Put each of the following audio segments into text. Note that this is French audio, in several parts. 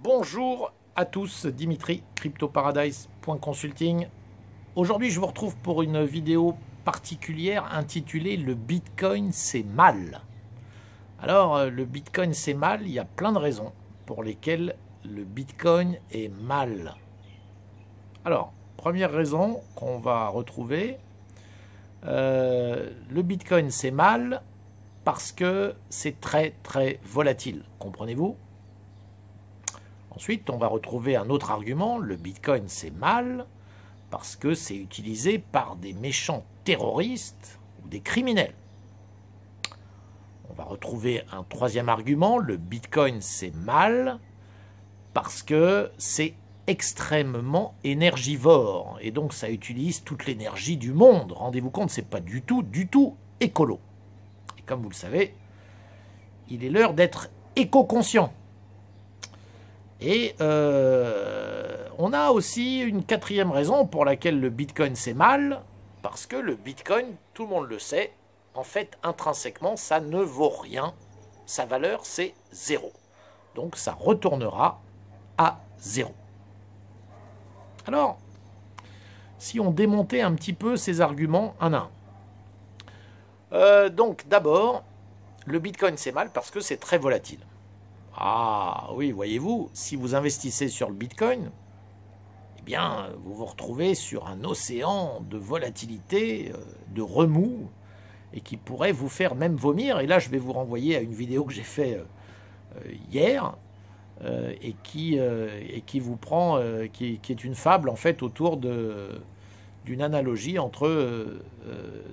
Bonjour à tous, Dimitri, CryptoParadise.consulting. Aujourd'hui, je vous retrouve pour une vidéo particulière intitulée « Le Bitcoin, c'est mal ». Alors, le Bitcoin, c'est mal, il y a plein de raisons pour lesquelles le Bitcoin est mal. Alors, première raison qu'on va retrouver, le Bitcoin, c'est mal parce que c'est très volatile, comprenez-vous? Ensuite, on va retrouver un autre argument, le Bitcoin c'est mal parce que c'est utilisé par des méchants terroristes ou des criminels. On va retrouver un troisième argument, le Bitcoin c'est mal parce que c'est extrêmement énergivore et donc ça utilise toute l'énergie du monde. Rendez-vous compte, c'est pas du tout écolo. Et comme vous le savez, il est l'heure d'être éco-conscient. Et on a aussi une quatrième raison pour laquelle le Bitcoin c'est mal, parce que le Bitcoin, tout le monde le sait, en fait intrinsèquement ça ne vaut rien, sa valeur c'est zéro. Donc ça retournera à zéro. Alors, si on démontait un petit peu ces arguments un à un. Donc d'abord, le Bitcoin c'est mal parce que c'est très volatile. Ah oui, voyez-vous, si vous investissez sur le Bitcoin, eh bien, vous vous retrouvez sur un océan de volatilité, de remous, et qui pourrait vous faire même vomir. Et là, je vais vous renvoyer à une vidéo que j'ai faite hier, et qui vous prend, qui est une fable, en fait, autour d'une analogie entre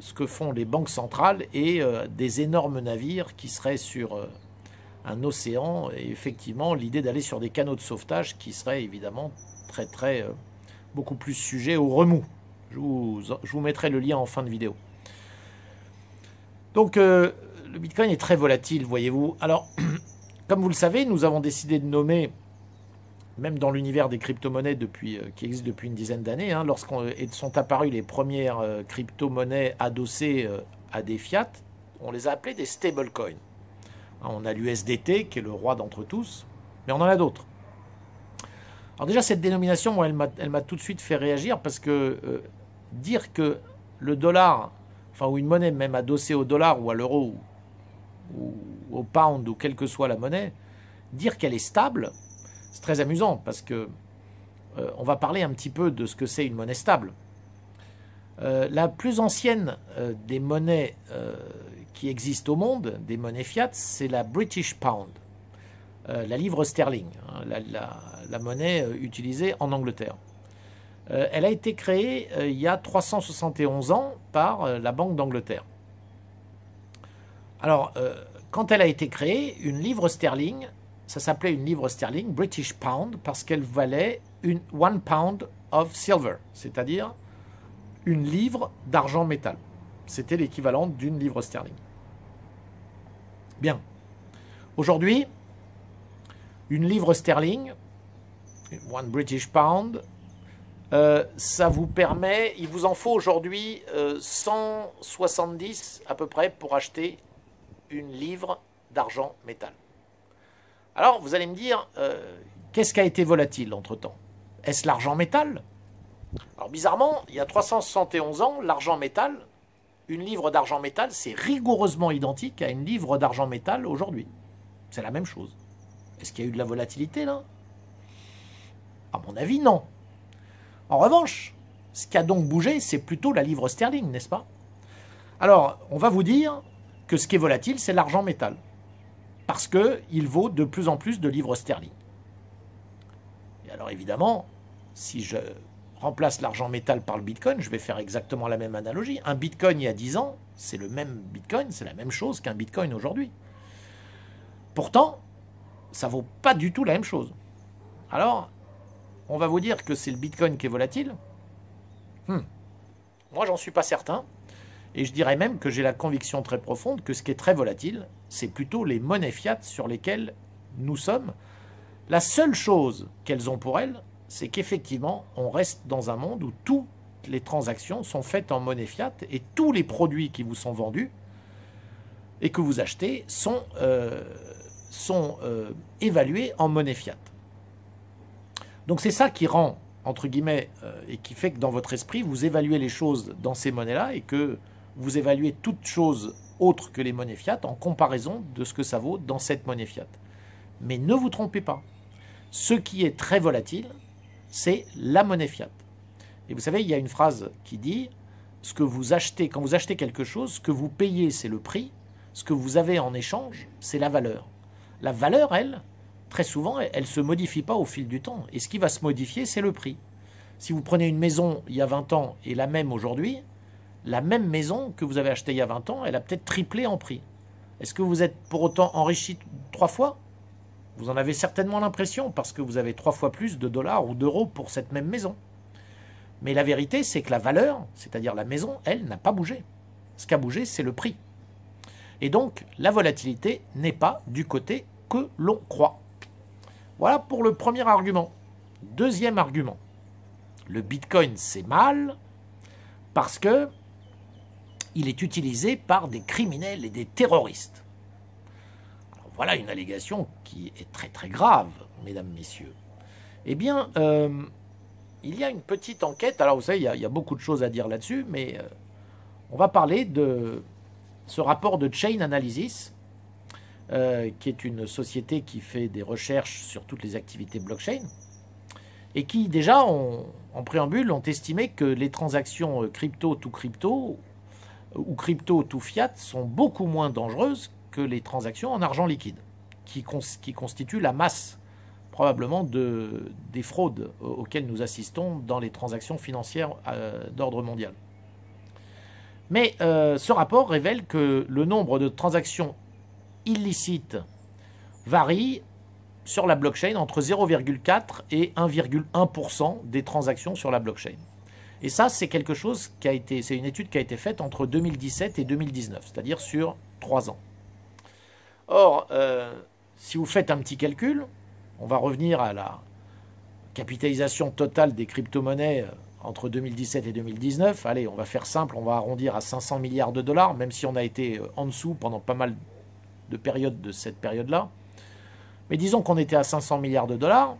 ce que font les banques centrales et des énormes navires qui seraient sur un océan, et effectivement l'idée d'aller sur des canaux de sauvetage qui seraient évidemment beaucoup plus sujets au remous. Je vous mettrai le lien en fin de vidéo. Donc le Bitcoin est très volatile, voyez-vous. Alors, comme vous le savez, nous avons décidé de nommer, même dans l'univers des crypto-monnaies qui existe depuis une dizaine d'années, lorsqu'ont sont apparues les premières crypto-monnaies adossées à des fiat, on les a appelées des stablecoins. On a l'USDT qui est le roi d'entre tous, mais on en a d'autres. Alors déjà, cette dénomination, moi, elle m'a tout de suite fait réagir parce que dire que le dollar, enfin, ou une monnaie même adossée au dollar ou à l'euro ou au pound ou quelle que soit la monnaie, dire qu'elle est stable, c'est très amusant parce que on va parler un petit peu de ce que c'est une monnaie stable. La plus ancienne des monnaies qui existent au monde, des monnaies fiat, c'est la British Pound, la livre sterling, la monnaie utilisée en Angleterre. Elle a été créée il y a 371 ans par la Banque d'Angleterre. Alors, quand elle a été créée, une livre sterling, ça s'appelait une livre sterling, British Pound, parce qu'elle valait one pound of silver, c'est-à-dire une livre d'argent métal. C'était l'équivalent d'une livre sterling. Bien. Aujourd'hui, une livre sterling, one British pound, ça vous permet, il vous en faut aujourd'hui 170 à peu près pour acheter une livre d'argent métal. Alors, vous allez me dire, qu'est-ce qui a été volatile entre-temps? Est-ce l'argent métal? Alors, bizarrement, il y a 371 ans, l'argent métal, une livre d'argent métal, c'est rigoureusement identique à une livre d'argent métal aujourd'hui. C'est la même chose. Est-ce qu'il y a eu de la volatilité là? À mon avis, non. En revanche, ce qui a donc bougé, c'est plutôt la livre sterling, n'est-ce pas? Alors, on va vous dire que ce qui est volatile, c'est l'argent métal. Parce qu'il vaut de plus en plus de livres sterling. Et alors évidemment, si je remplace l'argent métal par le Bitcoin, je vais faire exactement la même analogie. Un Bitcoin il y a 10 ans, c'est le même Bitcoin, c'est la même chose qu'un Bitcoin aujourd'hui. Pourtant, ça ne vaut pas du tout la même chose. Alors, on va vous dire que c'est le Bitcoin qui est volatile. Moi, j'en suis pas certain. Et je dirais même que j'ai la conviction très profonde que ce qui est très volatile, c'est plutôt les monnaies fiat sur lesquelles nous sommes. La seule chose qu'elles ont pour elles, c'est qu'effectivement, on reste dans un monde où toutes les transactions sont faites en monnaie fiat et tous les produits qui vous sont vendus et que vous achetez sont évalués en monnaie fiat. Donc c'est ça qui rend, entre guillemets, et qui fait que dans votre esprit, vous évaluez les choses dans ces monnaies-là et que vous évaluez toute chose autre que les monnaies fiat en comparaison de ce que ça vaut dans cette monnaie fiat. Mais ne vous trompez pas, ce qui est très volatile, c'est la monnaie fiat. Et vous savez, il y a une phrase qui dit, ce que vous achetez, quand vous achetez quelque chose, ce que vous payez, c'est le prix, ce que vous avez en échange, c'est la valeur. La valeur, elle, très souvent, elle ne se modifie pas au fil du temps. Et ce qui va se modifier, c'est le prix. Si vous prenez une maison il y a 20 ans et la même aujourd'hui, la même maison que vous avez achetée il y a 20 ans, elle a peut-être triplé en prix. Est-ce que vous êtes pour autant enrichi 3 fois? Vous en avez certainement l'impression parce que vous avez 3 fois plus de dollars ou d'euros pour cette même maison. Mais la vérité, c'est que la valeur, c'est-à-dire la maison, elle, n'a pas bougé. Ce qui a bougé, c'est le prix. Et donc, la volatilité n'est pas du côté que l'on croit. Voilà pour le premier argument. Deuxième argument. Le Bitcoin, c'est mal parce que il est utilisé par des criminels et des terroristes. Alors, voilà une allégation qui est très très grave, mesdames, messieurs. Eh bien, il y a une petite enquête. Alors, vous savez, il y a beaucoup de choses à dire là-dessus, mais on va parler de ce rapport de Chain Analysis, qui est une société qui fait des recherches sur toutes les activités blockchain, et qui déjà, en préambule, ont estimé que les transactions crypto to crypto ou crypto to fiat sont beaucoup moins dangereuses que les transactions en argent liquide, qui constituent la masse probablement des fraudes auxquelles nous assistons dans les transactions financières d'ordre mondial. Mais ce rapport révèle que le nombre de transactions illicites varie sur la blockchain entre 0,4 et 1,1% des transactions sur la blockchain. Et ça, c'est quelque chose c'est une étude qui a été faite entre 2017 et 2019, c'est-à-dire sur 3 ans. Or, si vous faites un petit calcul, on va revenir à la capitalisation totale des crypto-monnaies entre 2017 et 2019. Allez, on va faire simple, on va arrondir à 500 milliards de dollars, même si on a été en dessous pendant pas mal de périodes de cette période-là. Mais disons qu'on était à 500 milliards de dollars.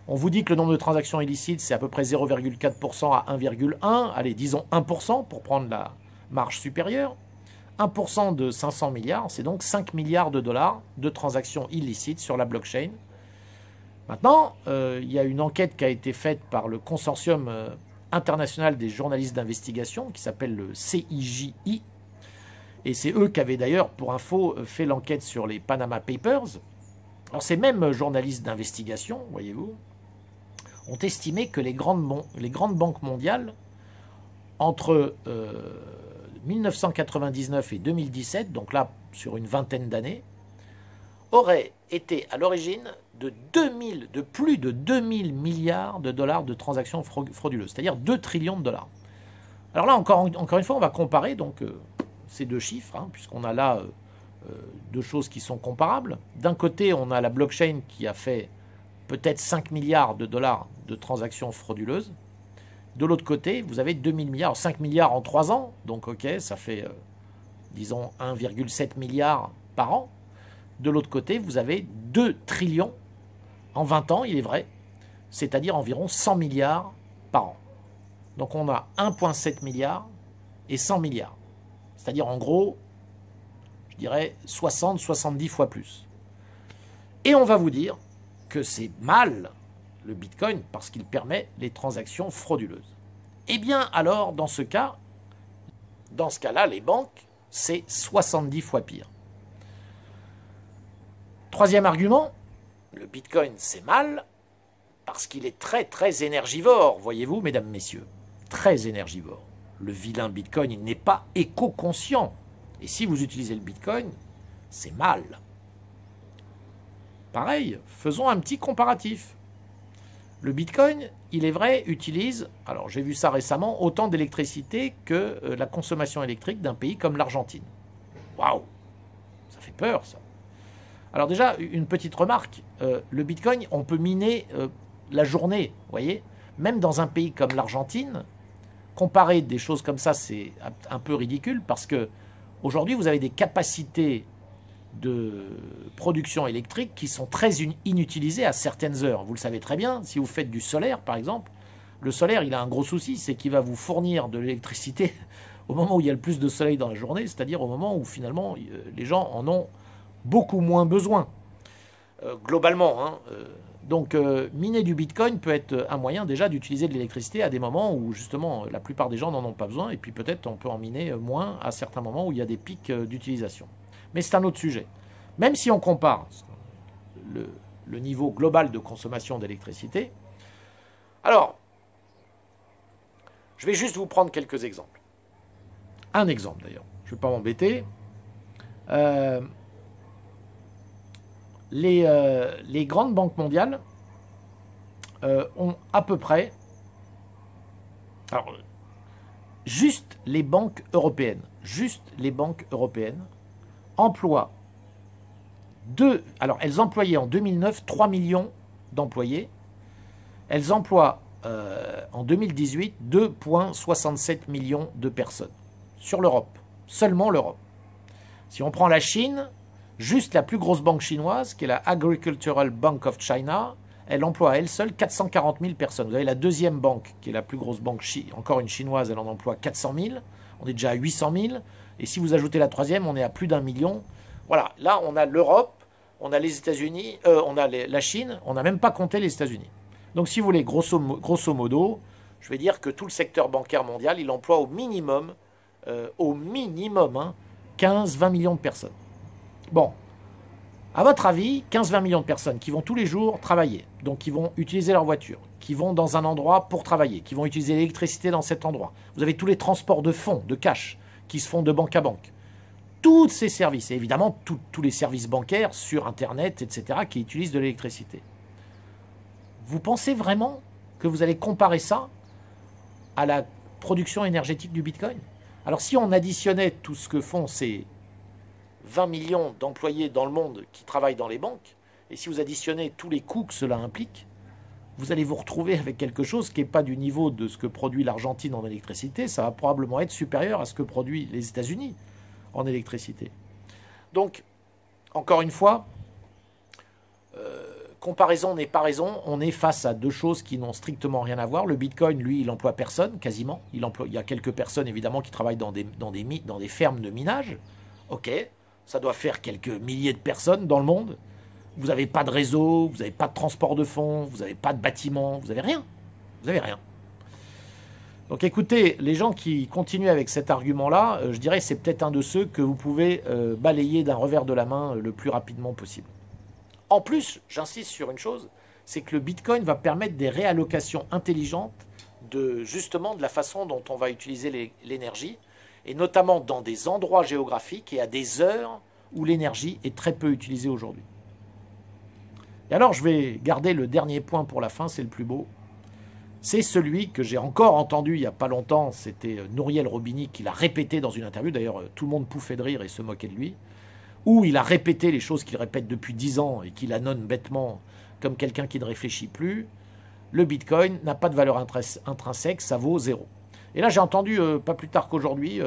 On vous dit que le nombre de transactions illicites, c'est à peu près 0,4% à 1,1%. Allez, disons 1% pour prendre la marge supérieure. 1% de 500 milliards, c'est donc 5 milliards de dollars de transactions illicites sur la blockchain. Maintenant, il y a une enquête qui a été faite par le consortium international des journalistes d'investigation, qui s'appelle le CIJI. Et c'est eux qui avaient d'ailleurs, pour info, fait l'enquête sur les Panama Papers. Alors ces mêmes journalistes d'investigation, voyez-vous, ont estimé que les grandes banques mondiales, entre 1999 et 2017, donc là sur une vingtaine d'années, auraient été à l'origine de plus de 2000 milliards de dollars de transactions frauduleuses, c'est-à-dire 2 trillions de dollars. Alors là, encore une fois, on va comparer donc, ces deux chiffres, hein, puisqu'on a là deux choses qui sont comparables. D'un côté, on a la blockchain qui a fait peut-être 5 milliards de dollars de transactions frauduleuses. De l'autre côté, vous avez 2000 milliards, 5 milliards en 3 ans, donc ok, ça fait, disons, 1,7 milliard par an. De l'autre côté, vous avez 2 trillions en 20 ans, il est vrai, c'est-à-dire environ 100 milliards par an. Donc on a 1,7 milliard et 100 milliards. C'est-à-dire en gros, je dirais 60-70 fois plus. Et on va vous dire que c'est mal le Bitcoin parce qu'il permet les transactions frauduleuses. Eh bien alors, dans ce cas-là, les banques, c'est 70 fois pire. Troisième argument, le Bitcoin c'est mal parce qu'il est très très énergivore, voyez-vous, mesdames, messieurs, très énergivore. Le vilain Bitcoin, il n'est pas éco-conscient. Et si vous utilisez le Bitcoin, c'est mal. Pareil, faisons un petit comparatif. Le Bitcoin, il est vrai, utilise, alors j'ai vu ça récemment, autant d'électricité que la consommation électrique d'un pays comme l'Argentine. Waouh, ça fait peur ça. Alors déjà, une petite remarque, le Bitcoin, on peut miner la journée, vous voyez. Même dans un pays comme l'Argentine, comparer des choses comme ça, c'est un peu ridicule parce que aujourd'hui, vous avez des capacités de production électrique qui sont très inutilisés à certaines heures. Vous le savez très bien, si vous faites du solaire par exemple, le solaire il a un gros souci, c'est qu'il va vous fournir de l'électricité au moment où il y a le plus de soleil dans la journée, c'est-à-dire au moment où finalement les gens en ont beaucoup moins besoin, globalement. Hein, donc miner du Bitcoin peut être un moyen déjà d'utiliser de l'électricité à des moments où justement la plupart des gens n'en ont pas besoin, et puis peut-être on peut en miner moins à certains moments où il y a des pics d'utilisation. Mais c'est un autre sujet. Même si on compare le niveau global de consommation d'électricité, alors, je vais juste vous prendre quelques exemples. Un exemple d'ailleurs, je ne vais pas m'embêter. Les grandes banques mondiales ont à peu près, alors, juste les banques européennes emploient alors elles employaient en 2009 3 millions d'employés, elles emploient en 2018 2,67 millions de personnes sur l'Europe, seulement l'Europe. Si on prend la Chine, juste la plus grosse banque chinoise, qui est la Agricultural Bank of China, elle emploie à elle seule 440 000 personnes. Vous avez la deuxième banque, qui est la plus grosse banque, encore une chinoise, elle en emploie 400 000. On est déjà à 800 000. Et si vous ajoutez la troisième, on est à plus d'1 million. Voilà, là on a l'Europe, on a les États-Unis, on a la Chine, on n'a même pas compté les États-Unis. Donc si vous voulez, grosso modo, je vais dire que tout le secteur bancaire mondial, il emploie au minimum, 15-20 millions de personnes. Bon, à votre avis, 15-20 millions de personnes qui vont tous les jours travailler, donc qui vont utiliser leur voiture, qui vont dans un endroit pour travailler, qui vont utiliser l'électricité dans cet endroit. Vous avez tous les transports de fonds, de cash, qui se font de banque à banque. Tous ces services, et évidemment tous les services bancaires sur Internet, etc., qui utilisent de l'électricité. Vous pensez vraiment que vous allez comparer ça à la production énergétique du Bitcoin? Alors si on additionnait tout ce que font ces 20 millions d'employés dans le monde qui travaillent dans les banques, et si vous additionnez tous les coûts que cela implique, vous allez vous retrouver avec quelque chose qui n'est pas du niveau de ce que produit l'Argentine en électricité, ça va probablement être supérieur à ce que produit les États-Unis en électricité. Donc, encore une fois, comparaison n'est pas raison, on est face à deux choses qui n'ont strictement rien à voir. Le Bitcoin, lui, il emploie personne, quasiment. Il y a quelques personnes, évidemment, qui travaillent dans des fermes de minage. Ok, ça doit faire quelques milliers de personnes dans le monde. Vous n'avez pas de réseau, vous n'avez pas de transport de fonds, vous n'avez pas de bâtiment, vous n'avez rien. Vous n'avez rien. Donc écoutez, les gens qui continuent avec cet argument-là, je dirais que c'est peut-être un de ceux que vous pouvez balayer d'un revers de la main le plus rapidement possible. En plus, j'insiste sur une chose, c'est que le Bitcoin va permettre des réallocations intelligentes justement de la façon dont on va utiliser l'énergie, et notamment dans des endroits géographiques et à des heures où l'énergie est très peu utilisée aujourd'hui. Et alors, je vais garder le dernier point pour la fin, c'est le plus beau. C'est celui que j'ai encore entendu il n'y a pas longtemps, c'était Nouriel Robiny qui l'a répété dans une interview, d'ailleurs tout le monde pouffait de rire et se moquait de lui, où il a répété les choses qu'il répète depuis 10 ans et qu'il annonce bêtement comme quelqu'un qui ne réfléchit plus. Le Bitcoin n'a pas de valeur intrinsèque, ça vaut zéro. Et là, j'ai entendu, pas plus tard qu'aujourd'hui,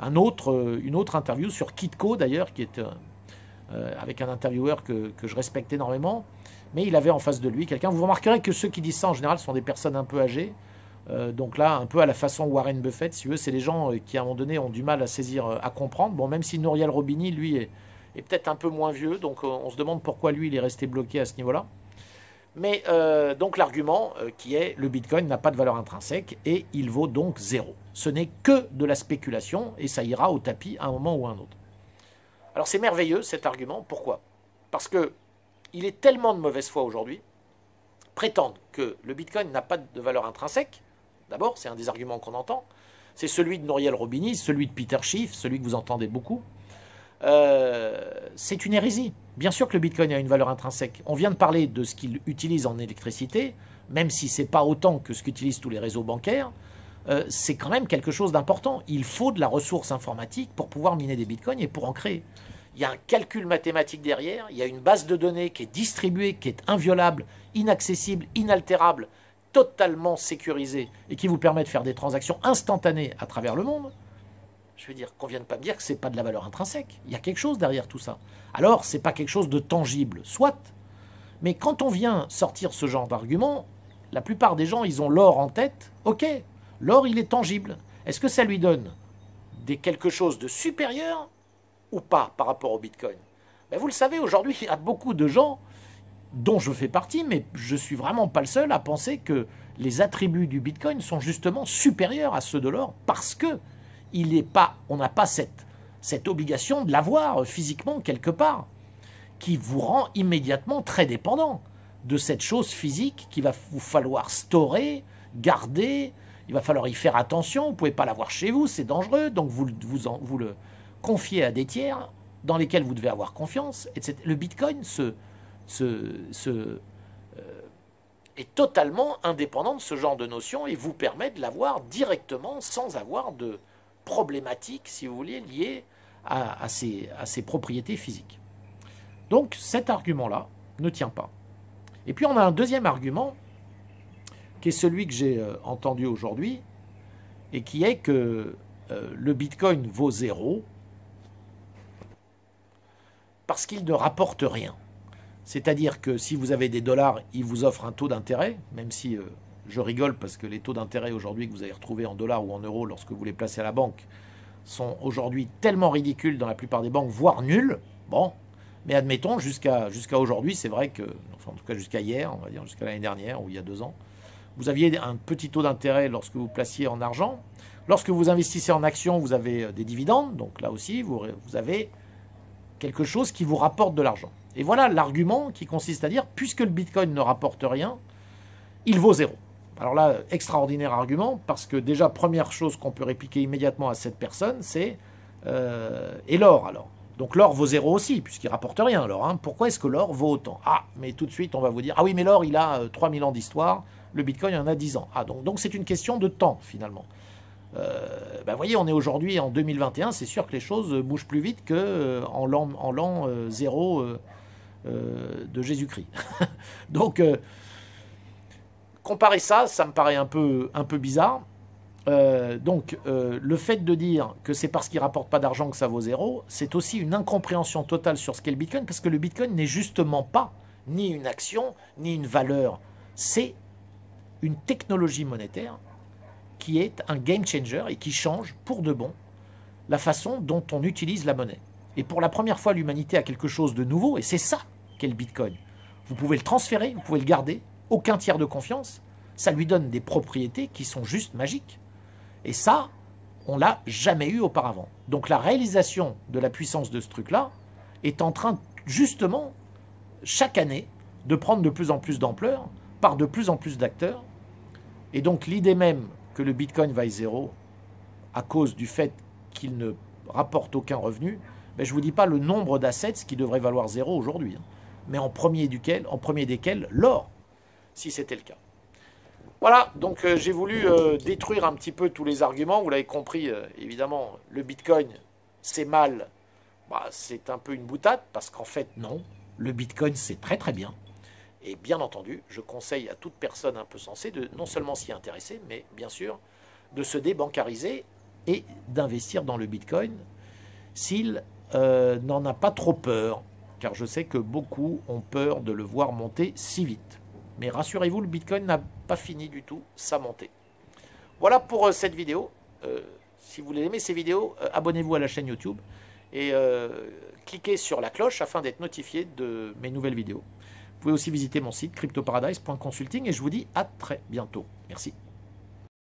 une autre interview sur Kitco, d'ailleurs, qui est avec un intervieweur que je respecte énormément, mais il avait en face de lui quelqu'un. Vous remarquerez que ceux qui disent ça, en général, sont des personnes un peu âgées. Donc là, un peu à la façon Warren Buffett, si vous voulez, c'est les gens qui, à un moment donné, ont du mal à saisir, à comprendre. Bon, même si Nouriel Robiny, lui, est peut-être un peu moins vieux, donc on se demande pourquoi lui, il est resté bloqué à ce niveau-là. Mais donc l'argument qui est le Bitcoin n'a pas de valeur intrinsèque et il vaut donc zéro. Ce n'est que de la spéculation et ça ira au tapis à un moment ou à un autre. Alors c'est merveilleux cet argument. Pourquoi? Parce que il est tellement de mauvaise foi aujourd'hui, prétendre que le Bitcoin n'a pas de valeur intrinsèque. D'abord, c'est un des arguments qu'on entend. C'est celui de Nouriel Robiny, celui de Peter Schiff, celui que vous entendez beaucoup. C'est une hérésie. Bien sûr que le Bitcoin a une valeur intrinsèque. On vient de parler de ce qu'il utilise en électricité, même si ce n'est pas autant que ce qu'utilisent tous les réseaux bancaires, c'est quand même quelque chose d'important. Il faut de la ressource informatique pour pouvoir miner des Bitcoins et pour en créer. Il y a un calcul mathématique derrière, il y a une base de données qui est distribuée, qui est inviolable, inaccessible, inaltérable, totalement sécurisée et qui vous permet de faire des transactions instantanées à travers le monde. Je veux dire qu'on ne vienne pas me dire que ce n'est pas de la valeur intrinsèque. Il y a quelque chose derrière tout ça. Alors, ce n'est pas quelque chose de tangible, soit. Mais quand on vient sortir ce genre d'argument, la plupart des gens, ils ont l'or en tête. Ok, l'or, il est tangible. Est-ce que ça lui donne quelque chose de supérieur ou pas par rapport au Bitcoin? Ben, vous le savez, aujourd'hui, il y a beaucoup de gens, dont je fais partie, mais je ne suis vraiment pas le seul à penser que les attributs du Bitcoin sont justement supérieurs à ceux de l'or parce que on n'a pas cette obligation de l'avoir physiquement quelque part, qui vous rend immédiatement très dépendant de cette chose physique qu'il va vous falloir storer, garder, il va falloir y faire attention, vous ne pouvez pas l'avoir chez vous, c'est dangereux, donc vous le confiez à des tiers dans lesquels vous devez avoir confiance, etc. Le Bitcoin est totalement indépendant de ce genre de notion et vous permet de l'avoir directement sans avoir de problématiques, si vous voulez, liées à ses propriétés physiques. Donc cet argument-là ne tient pas. Et puis on a un deuxième argument, qui est celui que j'ai entendu aujourd'hui, et qui est que le Bitcoin vaut zéro parce qu'il ne rapporte rien. C'est-à-dire que si vous avez des dollars, il vous offre un taux d'intérêt, même si je rigole parce que les taux d'intérêt aujourd'hui que vous allez retrouver en dollars ou en euros lorsque vous les placez à la banque sont aujourd'hui tellement ridicules dans la plupart des banques, voire nuls. Bon, mais admettons, jusqu'à aujourd'hui, c'est vrai que, enfin en tout cas jusqu'à hier, on va dire jusqu'à l'année dernière ou il y a 2 ans, vous aviez un petit taux d'intérêt lorsque vous placiez en argent. Lorsque vous investissez en actions, vous avez des dividendes, donc là aussi, vous avez quelque chose qui vous rapporte de l'argent. Et voilà l'argument qui consiste à dire, puisque le Bitcoin ne rapporte rien, il vaut zéro. Alors là, extraordinaire argument, parce que déjà, première chose qu'on peut répliquer immédiatement à cette personne, c'est et l'or alors? Donc l'or vaut zéro aussi, puisqu'il ne rapporte rien alors. Hein. Pourquoi est-ce que l'or vaut autant? Ah, mais tout de suite, on va vous dire, ah oui, mais l'or, il a 3000 ans d'histoire, le Bitcoin, il en a 10 ans. Ah, donc c'est une question de temps, finalement. Vous voyez, on est aujourd'hui en 2021, c'est sûr que les choses bougent plus vite qu'en l'an 0 de Jésus-Christ. Donc, comparer ça, ça me paraît un peu bizarre. Le fait de dire que c'est parce qu'il ne rapporte pas d'argent que ça vaut zéro, c'est aussi une incompréhension totale sur ce qu'est le Bitcoin, parce que le Bitcoin n'est justement pas ni une action, ni une valeur. C'est une technologie monétaire qui est un game changer et qui change pour de bon la façon dont on utilise la monnaie. Et pour la première fois, l'humanité a quelque chose de nouveau, et c'est ça qu'est le Bitcoin. Vous pouvez le transférer, vous pouvez le garder, aucun tiers de confiance, ça lui donne des propriétés qui sont juste magiques. Et ça, on ne l'a jamais eu auparavant. Donc la réalisation de la puissance de ce truc-là est en train, justement, chaque année, de prendre de plus en plus d'ampleur par de plus en plus d'acteurs. Et donc l'idée même que le Bitcoin vaille zéro à cause du fait qu'il ne rapporte aucun revenu, je ne vous dis pas le nombre d'assets qui devrait valoir zéro aujourd'hui, hein, mais en premier desquels l'or, si c'était le cas. Voilà, donc j'ai voulu détruire un petit peu tous les arguments. Vous l'avez compris, évidemment, le Bitcoin, c'est mal. C'est un peu une boutade, parce qu'en fait, non. Le Bitcoin, c'est très très bien. Et bien entendu, je conseille à toute personne un peu sensée de non seulement s'y intéresser, mais bien sûr, de se débancariser et d'investir dans le Bitcoin s'il n'en a pas trop peur. Car je sais que beaucoup ont peur de le voir monter si vite. Mais rassurez-vous, le Bitcoin n'a pas fini du tout sa montée. Voilà pour cette vidéo. Si vous voulez aimer ces vidéos, abonnez-vous à la chaîne YouTube et cliquez sur la cloche afin d'être notifié de mes nouvelles vidéos. Vous pouvez aussi visiter mon site cryptoparadise.consulting et je vous dis à très bientôt. Merci.